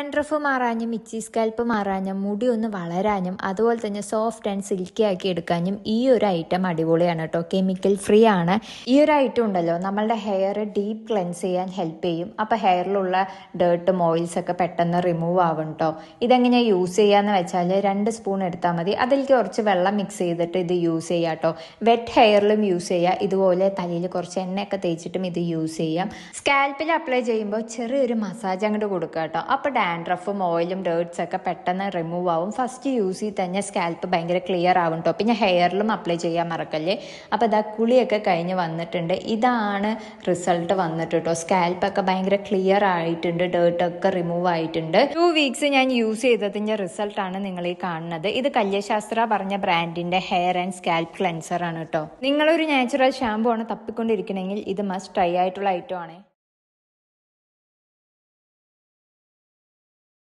Dandruff മാറാനും ഇച്ചി scalp മാറാനും മുടി ഒന്ന് വളരാനും അതുപോലെ തന്നെ സോഫ്റ്റ് ആൻഡ് സിൽക്കി ആക്കി എടുക്കാനും ഈ ഒരു ഐറ്റം അടിപൊളിയാണ് കേട്ടോ. കെമിക്കൽ ഫ്രീ ആണ്. ഈ ഒരു ഐറ്റം ഉണ്ടല്ലോ നമ്മളുടെ ഹെയർ ഡീപ്പ് ക്ലെൻസ് ചെയ്യാൻ ഹെൽപ്പ് ചെയ്യും. അപ്പോൾ ഹെയറിലുള്ള ഡേർട്ടും ഓയിൽസ് ഒക്കെ പെട്ടെന്ന് റിമൂവ് ആവും കേട്ടോ. ഇതെങ്ങനെയാണ് യൂസ് ചെയ്യാന്ന് വെച്ചാൽ 2 സ്പൂൺ എടുത്താൽ മതി. അതിലേക്ക് കുറച്ച് വെള്ളം മിക്സ് ചെയ്തിട്ട് ഇത് യൂസ് ചെയ്യാം കേട്ടോ. വെറ്റ് ഹെയറിലും യൂസ് ചെയ്യാം. ഇതുപോലെ തലയിൽ കുറച്ച് എണ്ണയൊക്കെ തേച്ചിട്ടും ഇത് യൂസ് ചെയ്യാം. സ്കാൽപ്പിൽ അപ്ലൈ ചെയ്യുമ്പോൾ ചെറിയൊരു മസാജ് അങ്ങോട്ട് കൊടുക്കുക കേട്ടോ. അപ്പോൾ ഡാൻഡ്രഫും ഓയിലും ഡേർട്സ് ഒക്കെ പെട്ടെന്ന് റിമൂവ് ആവും. ഫസ്റ്റ് യൂസ് ചെയ്ത് തന്നെ സ്കാൽപ്പ് ഭയങ്കര ക്ലിയർ ആവും കേട്ടോ. പിന്നെ ഹെയറിലും അപ്ലൈ ചെയ്യാൻ മറക്കല്ലേ. അപ്പോൾ ഇതാ കുളിയൊക്കെ കഴിഞ്ഞ് വന്നിട്ടുണ്ട്. ഇതാണ് റിസൾട്ട് വന്നിട്ട് കേട്ടോ. സ്കാൽപ്പൊക്കെ ഭയങ്കര ക്ലിയർ ആയിട്ടുണ്ട്. ഡേർട്ടൊക്കെ റിമൂവ് ആയിട്ടുണ്ട്. 2 വീക്സ് ഞാൻ യൂസ് ചെയ്തതിൻ്റെ റിസൾട്ടാണ് നിങ്ങൾ ഈ കാണുന്നത്. ഇത് കല്യശാസ്ത്ര പറഞ്ഞ ബ്രാൻഡിൻ്റെ ഹെയർ ആൻഡ് സ്കാൽപ്പ് ക്ലെൻസർ ആണ് കേട്ടോ. നിങ്ങളൊരു നാച്ചുറൽ ഷാമ്പു ആണ് തപ്പിക്കൊണ്ടിരിക്കണമെങ്കിൽ ഇത് മസ്റ്റ് ട്രൈ ആയിട്ടുള്ള ഐറ്റം ആണ്.